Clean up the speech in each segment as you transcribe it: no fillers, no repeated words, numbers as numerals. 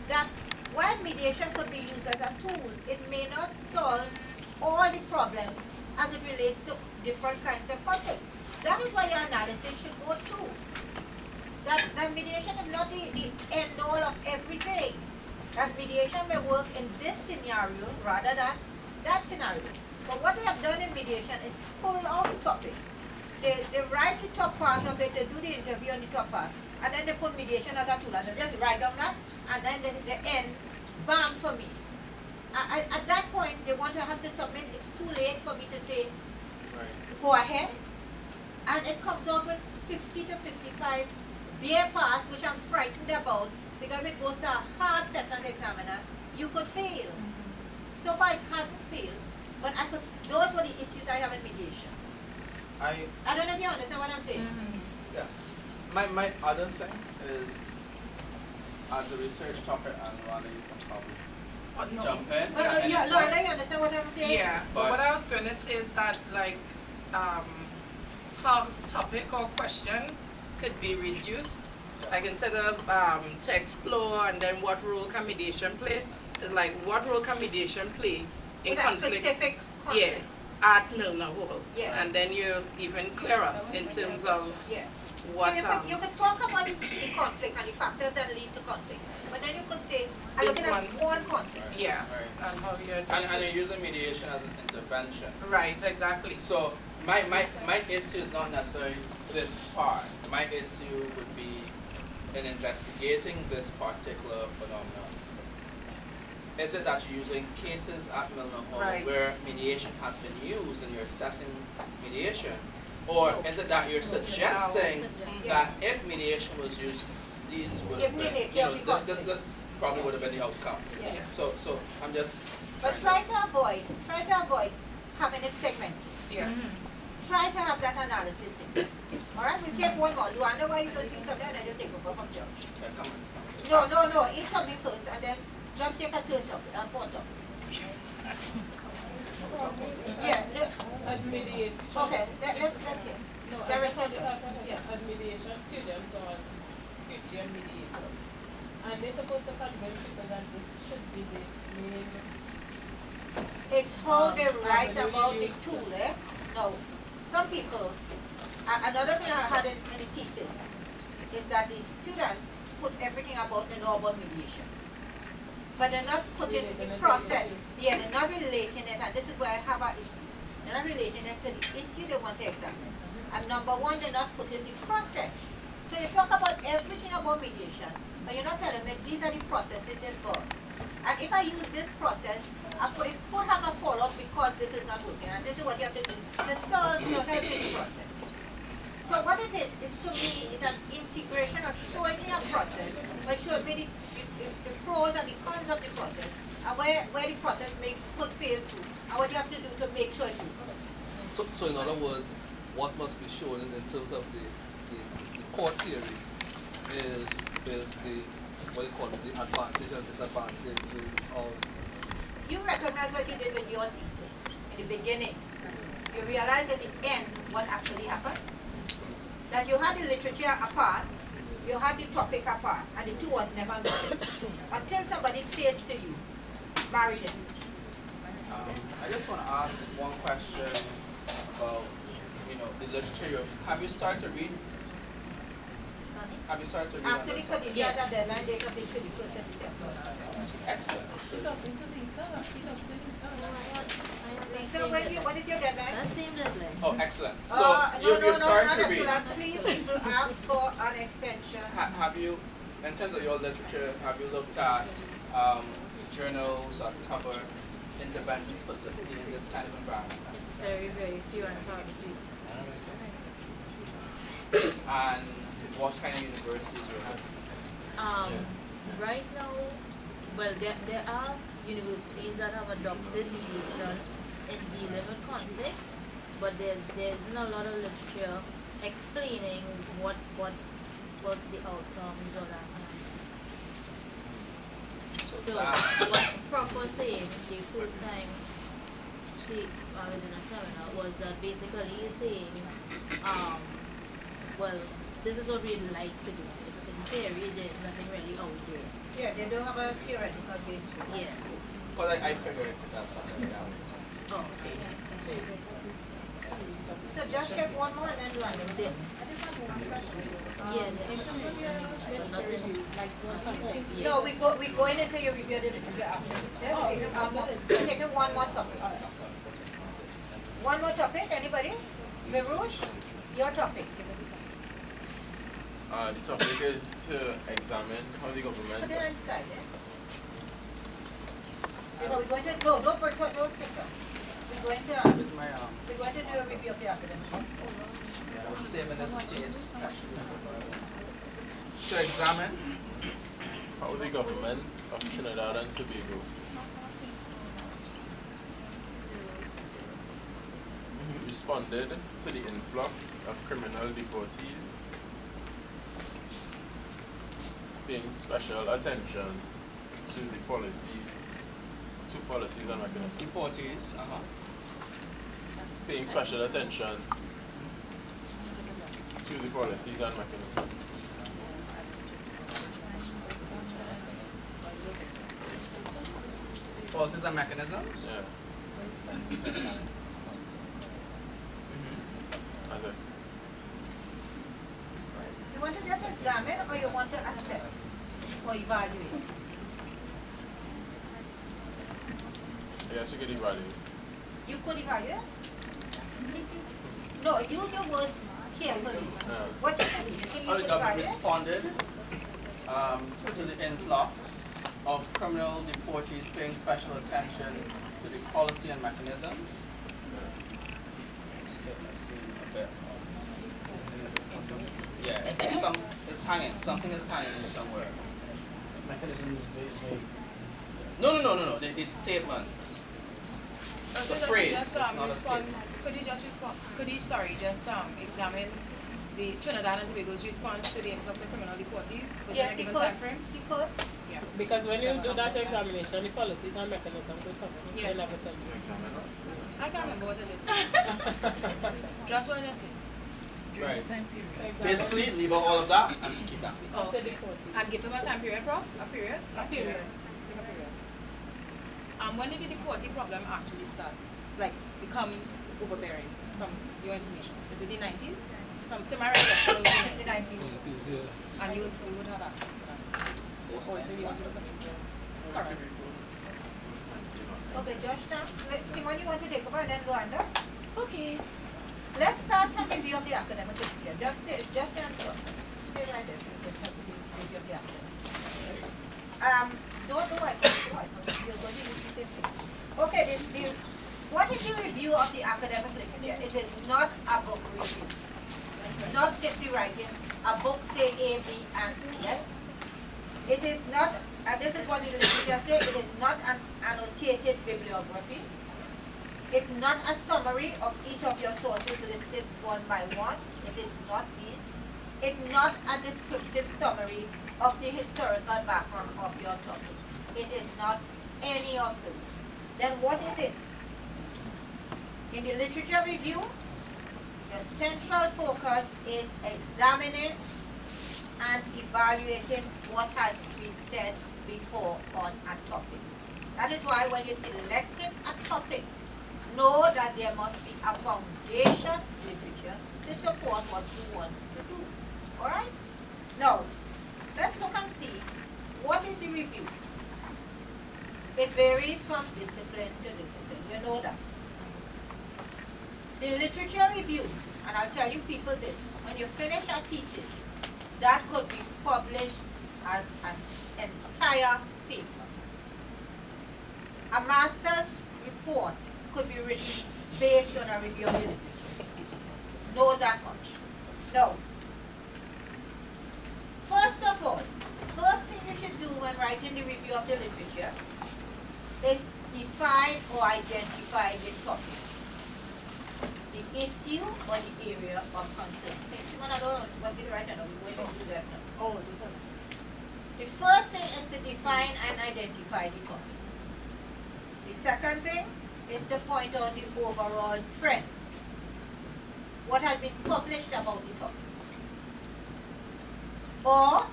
that while mediation could be used as a tool, it may not solve all the problems as it relates to different kinds of conflict. That is why your analysis should go through. That mediation is not the end all of everything. That mediation may work in this scenario rather than that scenario. But what they have done in mediation is pull out the topic. They write the top part of it, they do the interview on the top part, and then they put mediation as a tool, and they just write down that, and then they end, bam, for me. At that point, they want to have to submit, it's too late for me to say, go ahead, and it comes out with 50 to 55 bare pass, which I'm frightened about, because if it goes to a hard set on the examiner, you could fail. So far it hasn't failed, but those were the issues I have in mediation. I don't know if you understand what I'm saying. Yeah. My other thing is, as a research topic, and Rana, you can probably jump in. But you understand what I'm saying? Yeah, but what I was going to say is that, like, how topic or question could be reduced. Like, instead of to explore and then what role can mediation play, it's like, what role can mediation play in conflict? Specific conflict. Yeah. At Milner Hall. Yeah. And then you're even clearer in terms of what... So you could talk about the conflict and the factors that lead to conflict. But then you could say, I'm looking at one conflict. Yeah. And how you're... And you're using mediation as an intervention. Right, exactly. So my issue is not necessarily this part. My issue would be in investigating this particular phenomenon. Is it that you're using cases at Milner Hall where mediation has been used and you're assessing mediation? Or is it that you're suggesting that if mediation was used, these would have been, this probably would have been the outcome? Yeah. So I'm just... But try to avoid having it segmented. Yeah. Try to have that analysis in. Alright, we'll take one more. Luanda, why you don't eat something and then you take over from George? Yeah, come on. No, eat something first and then just take a third topic and fourth topic. Yes. As mediation. Okay, let's hear. No, as mediation students or as 50 mediators. And they're supposed to convince people that this should be the main... It's how they write about the tool, eh? No, some people, another thing I had in the thesis is that the students put everything about the law about mediation. But they're not putting the process, they're not relating it, and this is where I have an issue. They're not relating it to the issue they want to examine. And number one, they're not putting the process. So you talk about everything about mediation, but you're not telling me these are the processes involved. And if I use this process, it could have a follow-up because this is not working, and this is what you have to do to solve your helping process. So what it is to me, it's an integration of showing me a process, but showing me the pros and the cons of the process, and where the process could fail to, and what you have to do to make sure it works. So in other words, what must be shown in terms of the core theory is the, what do you call it, the advantage and disadvantage of... You recognize what you did with your thesis in the beginning. You realize at the end what actually happened. That you had the literature apart, you had the topic apart, and the two was never married. Until somebody says to you, marry them. I just want to ask one question about, the literature. Have you started to read? Have you started to read? After the conditions and deadline, they come into the 1st of December. Excellent. Lisa, when is your deadline? That same deadline. Oh, excellent. So you're starting to read. Please, people ask for an extension. Have you, in terms of your literature, have you looked at journals that cover intervention specifically in this kind of environment? Very, very few and far between. And what kind of universities are there? Right now, well, there are universities that have adopted mediation in dealing with conflicts, but there's not a lot of literature explaining what's the outcomes or that kind of stuff. So what Prof was saying the first time I was in a seminar was that basically he's saying, well, this is what we'd like to do. It's theory, there's nothing really out there. Yeah, they don't have a theoretical base. Yeah. Because I figured that's something like that. Oh, So just check one more and then do another. yeah. No, we going into your review the literature after. We're taking one more topic. One more topic, anybody? Verouche, your topic. The topic is to examine how the government. Put it on the side, eh? No, we're going to, no, don't put it, don't pick up. We're going to do a review of the academic. Saving the space, actually. To examine How the government of Trinidad and Tobago responded to the influx of criminal deportees, paying special attention to the policies and mechanisms. deportees, Paying special attention to the policies and mechanisms. policies and mechanisms. Yeah. As a You want to just examine or you want to assess or evaluate? yes, you could evaluate. You could evaluate? No, use your words carefully. What you can How the you government evaluate? responded to the influx of criminal deportees, paying special attention to the policy and mechanisms. Yeah, it's hanging. Something is hanging somewhere. Mechanisms basically. No. The statement. It's a phrase. It's not a statement. Could you just examine the Trinidad and Tobago's response to the influx of criminal deportees within Yes, a he given could. time frame? He could. Yeah. Because when you do that examination, the policies and mechanisms will come in. Yeah. They never tell you. I can't remember what I just said. Just what I just said. Right. Examine. Basically, leave out all of that and keep that. Oh, After the 40s. and give them a time period, Prof? A period? A period. Pick a period. When did the deportee problem actually start? Like, become overbearing from your information? Is it the 90s? From tomorrow, The 90s. and you would have access to that. Or is it you want to do something current? Okay, Josh, Simon, you want to take over and then Luanda? Okay. Let's start some review of the academic literature. Just stand up. Stay right there so you can help with the review of the academic. Don't do it. You're going to use the same thing. Okay, what is the review of the academic literature? It is not a book review. It's not simply writing a book, say A, B, and C. It is not, and this is what the literature says, it is not an annotated bibliography. It's not a summary of each of your sources listed one by one. It is not these. It's not a descriptive summary of the historical background of your topic. It is not any of those. Then what is it? In the literature review, your central focus is examining and evaluating what has been said before on a topic. That is why when you're selecting a topic, know that there must be a foundation literature to support what you want to do. Alright? Now, let's look and see what is the review. It varies from discipline to discipline. You know that. The literature review, and I'll tell you people this, when you finish a thesis, that could be published as an entire paper. A master's report could be written based on a review of the literature. Know that much. Now, first of all, the first thing you should do when writing the review of the literature is define or identify the topic, the issue or the area of concern. Simon, I don't know what did write now. We're going to do that now. Oh, do tell me. The first thing is to define and identify the topic. The second thing is to point out the overall trends. What has been published about the topic. Or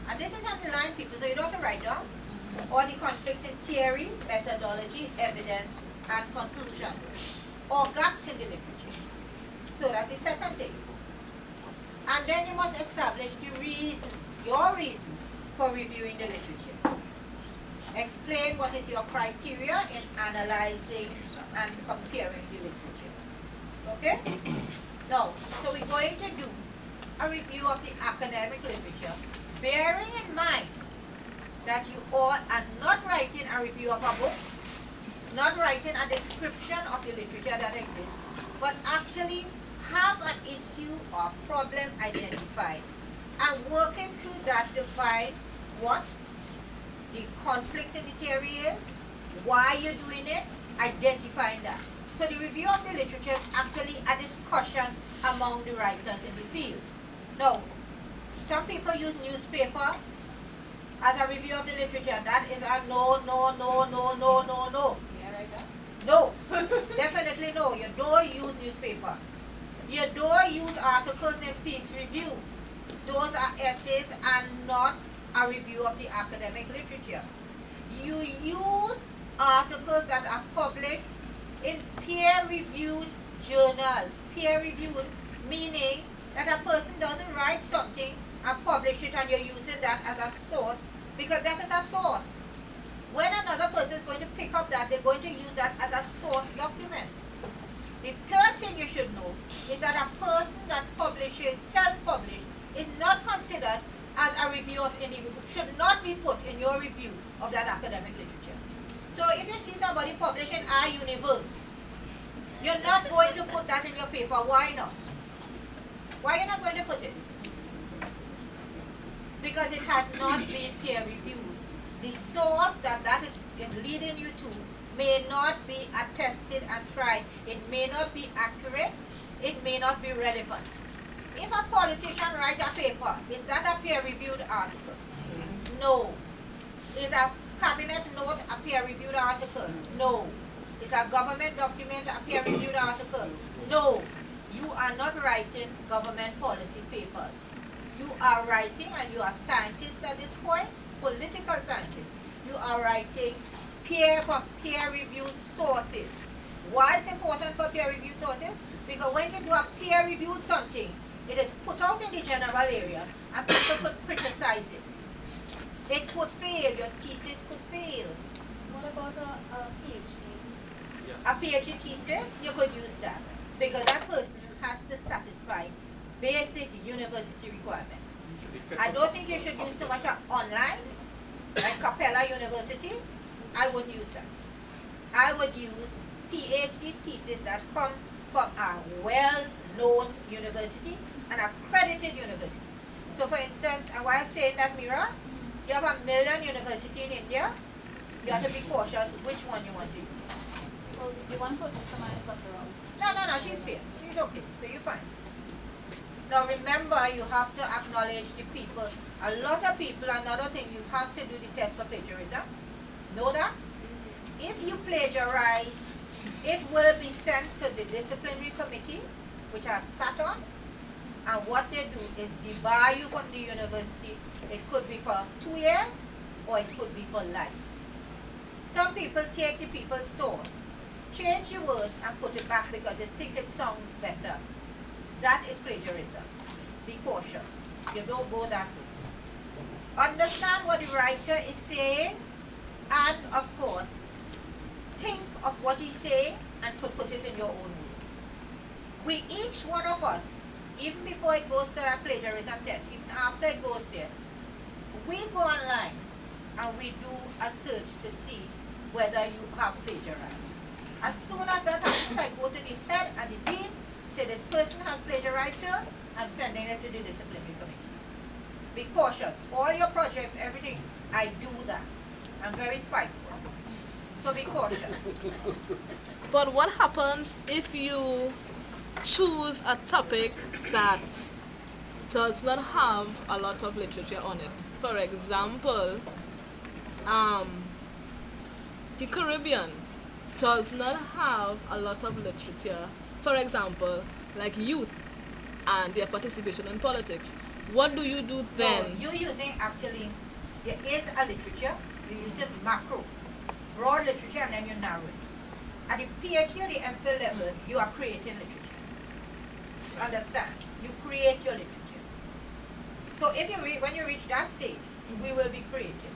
And this is underlying people, so you don't have to write down. Or the conflicts in theory, methodology, evidence, and conclusions. Or gaps in the literature. So that's the second thing. And then you must establish the reason, your reason, for reviewing the literature. Explain what is your criteria in analyzing and comparing the literature. Okay? Now, so we're going to do a review of the academic literature, bearing in mind that you all are not writing a review of a book, not writing a description of the literature that exists, but actually have an issue or problem identified and working through that to find what the conflicts in the theory is, why you're doing it, identifying that. So the review of the literature is actually a discussion among the writers in the field. Now, some people use newspaper as a review of the literature. That is a no, no, no, no, no, no, no. Yeah, right there. No, definitely no. You don't use newspaper. You don't use articles in Peace Review. Those are essays and not a review of the academic literature. You use articles that are published in peer-reviewed journals. Peer-reviewed meaning that a person doesn't write something and publish it and you're using that as a source, because that is a source. When another person is going to pick up that, they're going to use that as a source document. The third thing you should know is that a person that publishes, self-published, is not considered as a review of any book, should not be put in your review of that academic literature. So if you see somebody publishing iUniverse, you're not going to put that in your paper. Why not? Why are you not going to put it? Because it has not been peer reviewed. The source that is leading you to may not be attested and tried. It may not be accurate. It may not be relevant. If a politician writes a paper, is that a peer-reviewed article? No. Is a cabinet note a peer-reviewed article? No. Is a government document a peer-reviewed article? No. You are not writing government policy papers. You are writing, and you are scientists at this point, political scientists. You are writing from peer-reviewed sources. Why is it important for peer-reviewed sources? Because when you do a peer-reviewed something, it is put out in the general area and people could criticize it. It could fail, your thesis could fail. What about a PhD? Yes. A PhD thesis, you could use that because that person has to satisfy basic university requirements. I don't think you should use too much online, like Capella University. I wouldn't use that. I would use PhD thesis that come from a well-known university, an accredited university. So for instance, and why I'm saying that, Mira, you have a million university in India, you have to be cautious which one you want to use. Well, the one closest to mine is Dr. Rouse. No, she's fair. She's okay, so you're fine. Now remember, you have to acknowledge the people. A lot of people, another thing, you have to do the test for plagiarism. Know that? If you plagiarize, it will be sent to the disciplinary committee, which are sat on, and what they do is debar you from the university. It could be for 2 years, or it could be for life. Some people take the people's source, change the words, and put it back because they think it sounds better. That is plagiarism. Be cautious. You don't go that way. Understand what the writer is saying, and of course, think of what he's saying and put it in your own words. We, each one of us, even before it goes to that plagiarism test, even after it goes there, we go online and we do a search to see whether you have plagiarized. As soon as that happens, I go to the head and the dean, say this person has plagiarized, sir, I'm sending it to the disciplinary committee. Be cautious. All your projects, everything, I do that. I'm very spiteful. So be cautious. But what happens if you choose a topic that does not have a lot of literature on it? For example, the Caribbean does not have a lot of literature. For example, like youth and their participation in politics. What do you do then? No, you're using actually, there is a literature, you're using macro, broad literature, and then you narrow it. At the PhD or the MPhil level, you are creating literature. Understand? You create your literature. So if you when you reach that stage, we will be creating.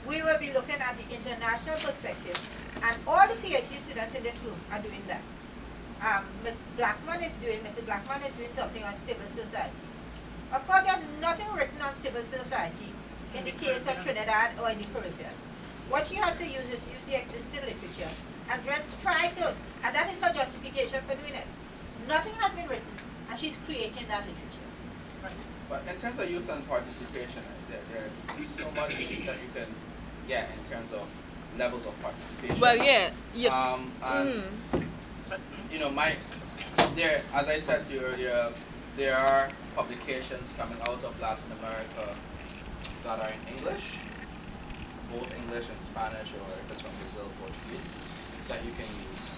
We will be looking at the international perspective, and all the PhD students in this room are doing that. Mrs. Blackman is doing something on civil society. Of course, there's nothing written on civil society in the case of Trinidad or in the Caribbean. What she has to use is use the existing literature and then try to, and that is her justification for doing it. Nothing has been written, and she's creating that literature. But in terms of youth and participation, there's so much that you can get in terms of levels of participation. Well, yeah. And you know, as I said to you earlier, there are publications coming out of Latin America that are in English, both English and Spanish, or if it's from Brazil, Portuguese, that you can use.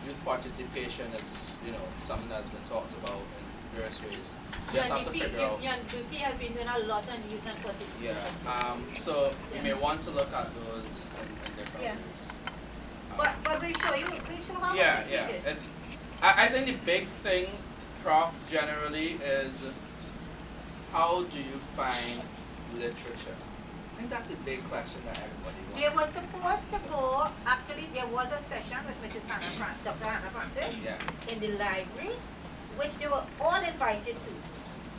Youth participation is, you know, something that's been talked about in various ways. You just have to figure out. UP has been doing a lot on youth and participation. Yeah. So you may want to look at those in different ways. But we'll show how yeah, we yeah. treat it. I think the big thing, Prof, generally is how do you find literature? I think that's a big question that everybody wants. There was supposed to go, actually there was a session with Mrs. Dr. Hannah Francis in the library, which they were all invited to.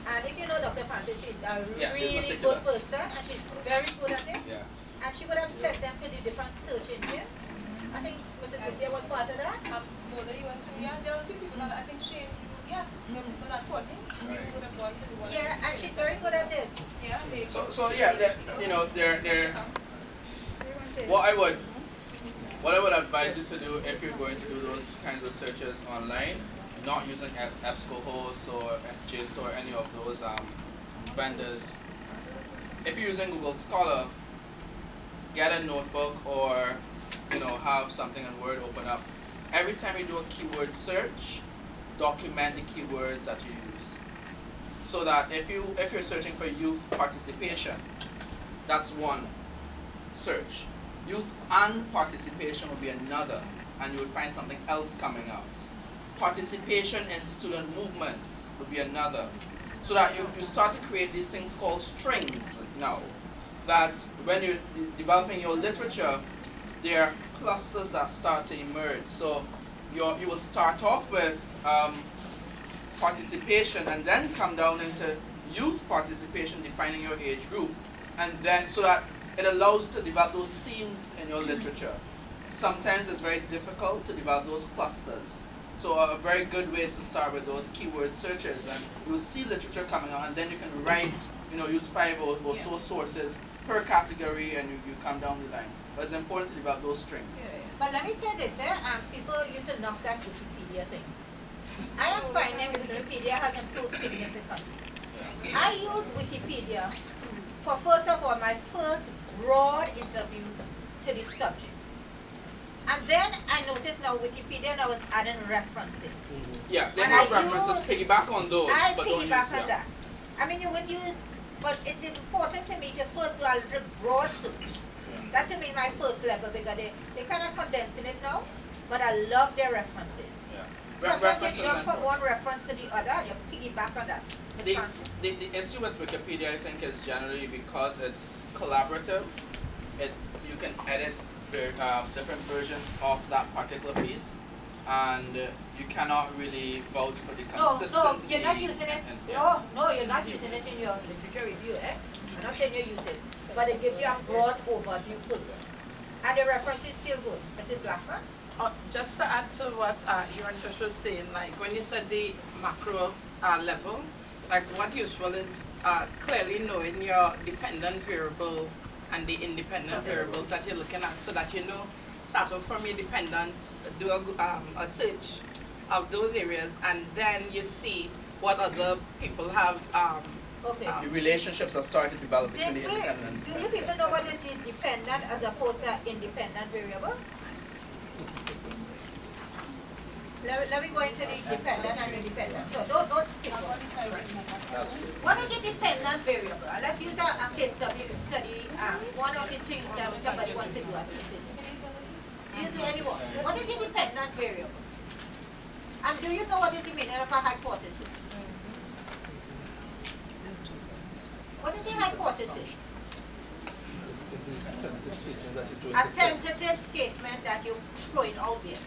And if you know Dr. Francis, she's a really good person, and she's very good at it. Yeah. And she would have sent them to the different search engines. I think Mrs. Whittier was part of that. Both you went to, there were a few people that I think Shane, there were people that taught me. Right. You would have gone to the one. Yeah, and she's very good at it. Yeah, So yeah, you know, they're what I would advise you to do if you're going to do those kinds of searches online, not using EBSCOhost or FJST or any of those vendors. If you're using Google Scholar, get a notebook or, you know, have something in Word open up. Every time you do a keyword search, document the keywords that you use. So that if you're searching for youth participation, that's one search. Youth and participation will be another, and you will find something else coming out. Participation in student movements will be another. So that you start to create these things called strings now. That when you're developing your literature, there are clusters that start to emerge. So you will start off with participation and then come down into youth participation, defining your age group, and then so that it allows you to develop those themes in your literature. Sometimes it's very difficult to develop those clusters. So a very good way is to start with those keyword searches, and you'll see literature coming out, and then you can write, you know, use 5 or so sources per category, and you come down the line. But it's important to develop those strings. But let me say this, people used to knock that Wikipedia thing. I am finding Wikipedia has improved significantly. I use Wikipedia for, first of all, my first broad interview to the subject. And then I noticed now Wikipedia, and I was adding references. Yeah, they have references, piggyback on those, but don't use piggyback on that. I mean, you would use, but it is important to me to first do a little broad search. That to me my first level, because they kind of condensing it now, but I love their references. Sometimes you jump from one reference to the other, you piggyback on that. The issue with Wikipedia, I think, is generally because it's collaborative. You can edit different versions of that particular piece, and you cannot really vouch for the consistency. No, you're not using it. No, you're not using it in your literature review. I'm not saying you use it, but it gives you a broad overview first. And the reference is still good. Is it Blackman? Just to add to what you and Josh was saying, like when you said the macro level, like what useful is clearly knowing your dependent variable and the independent variables that you're looking at, so that you know, start off from your dependents, do a search of those areas, and then you see what other people have. The relationships that started developing between the independent. Do you people know what is the dependent as opposed to independent variable? let me go into the dependent and the dependent. So don't skip on this. What is a dependent variable? Let's use a case study, one of the things that somebody wants to do at thesis. Use anyone. What is a dependent variable? And do you know what is the meaning of a hypothesis? What is a hypothesis? A tentative statement that you're throwing out there.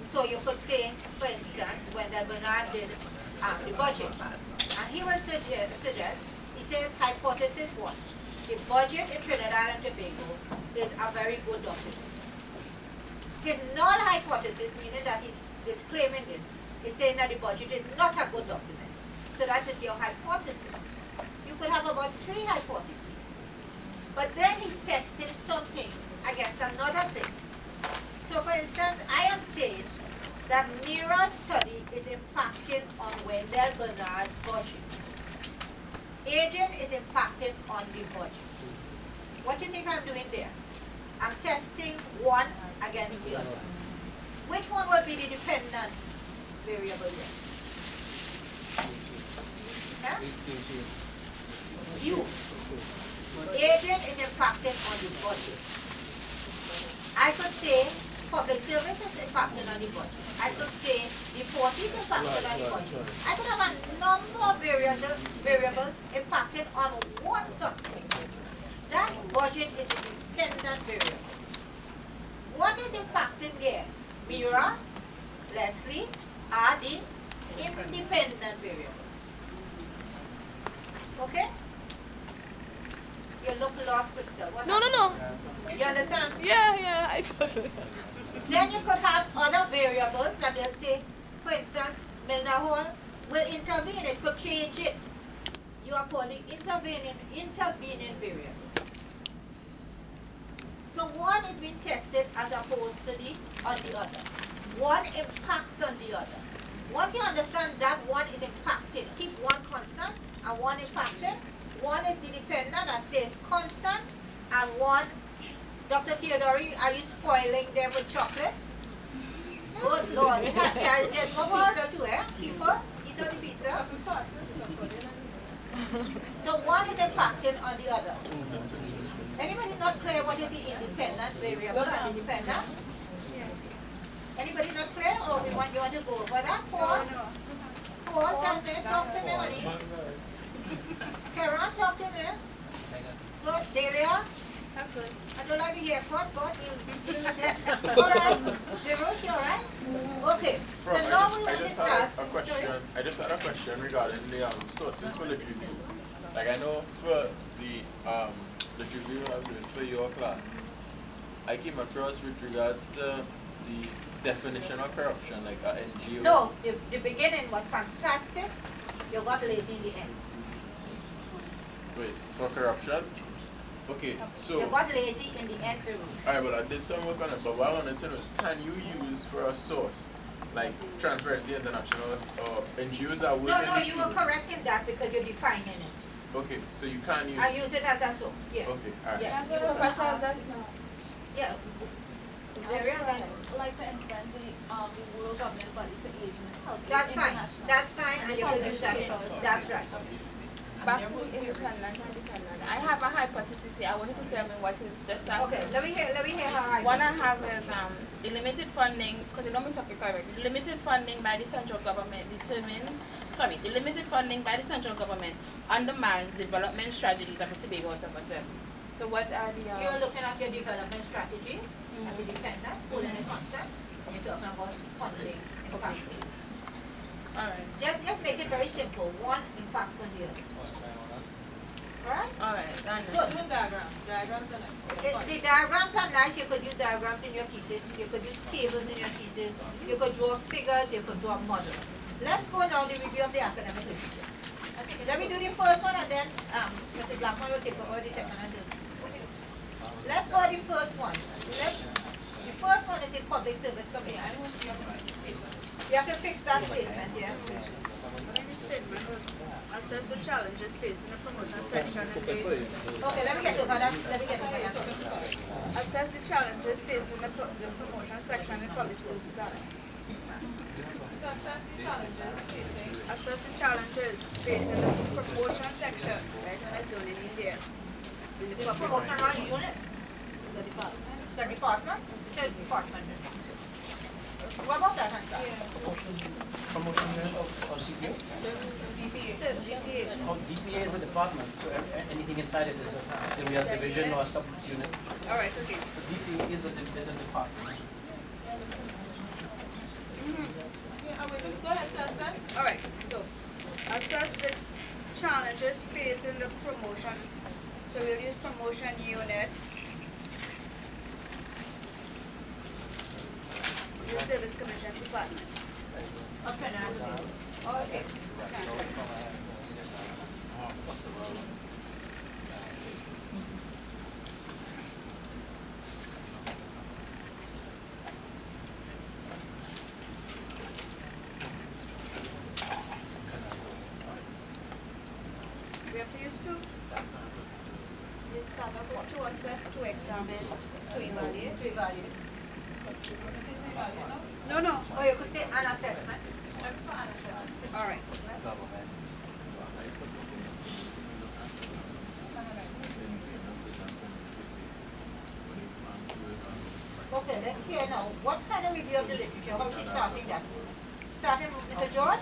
So you could say, for instance, when Bernard did the budget, and he will suggest, he says, hypothesis 1, the budget in Trinidad and Tobago is a very good document. His null hypothesis, meaning that he's disclaiming this, is saying that the budget is not a good document. So that is your hypothesis. You could have about 3 hypotheses. But then he's testing something against another thing. So for instance, I am saying that Mira's study is impacting on Wendell Bernard's budget. Agent is impacting on the budget. What do you think I'm doing there? I'm testing one against the other. Which one will be the dependent variable there? Huh? You. Agent is impacting on the budget. I could say public service is impacting on the budget. I could say deportees is impacting on the budget. I could have a number of variables impacting on one something. That budget is a dependent variable. What is impacting there? Mira, Leslie are the independent variables. Okay? You look lost, Crystal. What No. You understand? Yeah, I totally. Then you could have other variables that will say, for instance, Milner Hall will intervene. It could change it. You are calling intervening variable. So one is being tested as opposed to on the other. One impacts on the other. Once you understand that one is impacting, keep one constant and one impacted. One is the dependent that stays constant, and one, Dr. Theodori, are you spoiling them with chocolates? Good Lord, there's no pizza too, eh? People, eat all the pizza. So one is impacting on the other. Anybody not clear what is the independent variable and independent? Anybody not clear, or you want to go over that? Paul, talk to me, honey. Karen, talk to me. Good. Delia? I don't like the haircut, but alright. Virush, you alright? Okay. So now we want to start. I just had a question regarding the sources for literature. Like I know for the literature I'm doing for your class, I came across with regards to the definition of corruption, like an NGO. No, the beginning was fantastic. You got lazy in the end. Wait, for corruption? Okay, so... You got lazy in the end. Alright, but I did some work on it, but what I wanted to know is, can you use for a source, like Transparency International or NGOs that work No, you were correct in that because you're defining it. Okay, so you can't use... I use it as a source, yes. Okay, alright. Yes. Professor, just yeah. like for instance, the World Government Body for Aging is helping. That's fine, and you could use that in. That's right. Back to the independent and dependent. I have a hypothesis here. I wanted to tell me what is just that. Okay, let me hear her hypothesis. One I have is the limited funding, because you know me topic correct. The limited funding by the central government the limited funding by the central government undermines development strategies of the Tobago Assembly. So what are the... You're looking at your development strategies as a dependent, holding a concept, and you're talking about funding impacting. Alright. Just make it very simple. One impacts on the other. Alright, good. Use diagrams. Diagrams are nice. The diagrams are nice. You could use diagrams in your thesis. You could use tables in your thesis. You could draw figures. You could draw models. Let's go now to the review of the academic literature. Let me do the first one, and then Mrs. Glassman will take over the second and third. Let's go to the first one. The first one is a public service committee. You have to fix that statement, yeah? Assess the challenges facing the promotion section. Okay, let me get over that. Assess the challenges facing the promotion section in college schools. To assess the challenges facing. Assess the challenges facing the promotion section, right, and it's only in there. In the It's public. promotional unit. It's a department. It's a department. It's a department. What about that, Hansa? Promotion unit of CPA? Oh, DPA is a department, so anything inside it is a, we have division or sub-unit. Alright, okay. So DPA is a department. Go ahead to assess. Alright, so assess the challenges facing the promotion. So we'll use promotion unit. The Service Commission Department. Okay, now. Okay. We have to use two. This cover to assess, to examine, to evaluate. To evaluate. When you say to evaluate, no? No. Or you could say an assessment. I prefer an assessment. Alright. Okay, let's hear now. What kind of review of the literature? How she's starting that? Starting with Mr. George?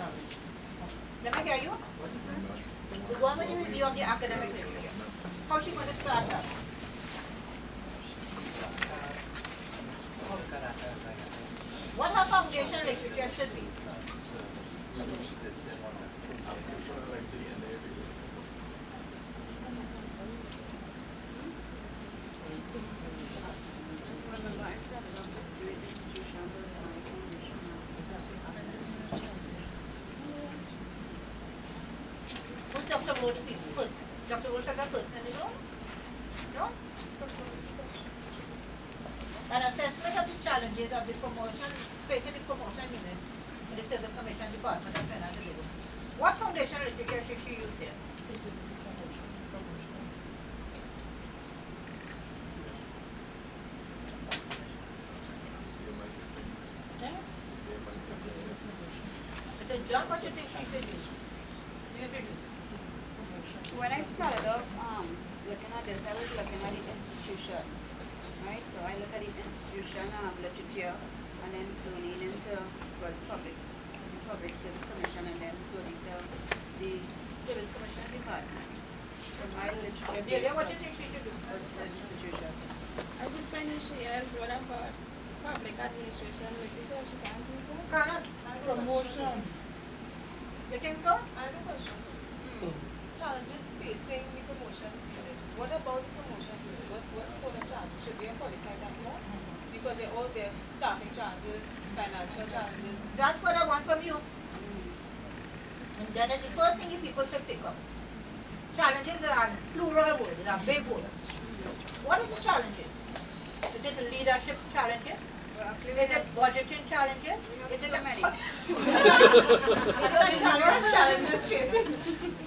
Let me hear you. The one with the review of the academic literature. How's she going to start that? What her foundation literature should be? Who's Dr. Roach people? Dr. Roach has a person in the room? No? An assessment of the challenges of the promotion, facing the promotion unit in the Service Commission Department of Finance and Labor. What foundation literature should she use here? I said, John, what do you think she should use? You should use. When I started off looking at this, I was looking at the institution, right? So I look at the institution, literature, and then zoning into public service commission, and then zoning to the service commission department. So my literature Yeah, what do you think she should do? was institutions. I just find she has what about public administration literature, she can't use that. Canon? Promotion. You think so? I have a question. Challenges facing the promotions unit. What about the promotions unit? What sort of challenges? Should we have qualified that more? Because they're all their staffing challenges, financial challenges. That's what I want from you. And that is the first thing you people should pick up. Challenges are plural word, they are big words. What is the challenges? Is it leadership challenges? Is it budgeting challenges? Is it so many. Is it a challenge? Challenges facing.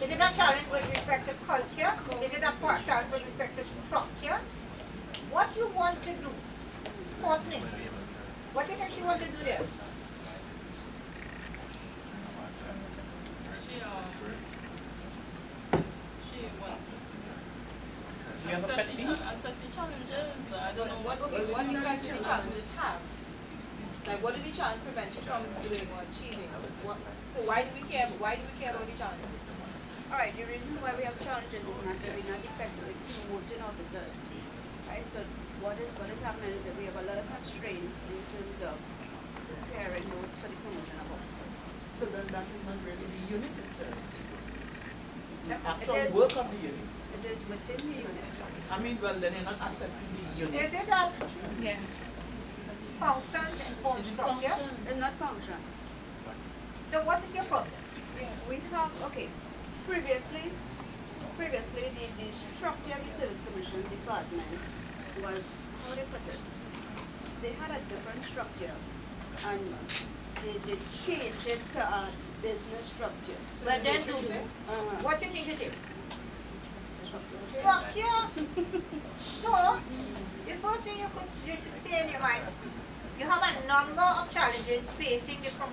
Is it a challenge with respect to culture? Is it a challenge with respect to structure? What you want to do? Courtney, what do you think she want to do there? Do you have a pet peeve? Assess the challenges. I don't know what effects do the challenges have. Like, what do the challenge prevent you from doing or achieving? So why do we care? Why do we care about the challenges? Alright, the reason why we have challenges is not that we're not effective with promoting officers. Right? So what is happening is that we have a lot of constraints in terms of preparing notes for the promotion of officers. So then that is not really the unit itself. It's the It actual is. work of the unit. It is within the unit. I mean, well, then you're not assessing the unit. Is it a Yeah. functions and form structure? It's not function. So what is your problem? Yeah, we have, okay, previously the structure of the Service Commission Department was, how do you put it? They had a different structure and they changed it to a business structure. Well then do this. What do you think it is? Structure. So, the first thing you should say in your mind, You have a number of challenges facing the promotion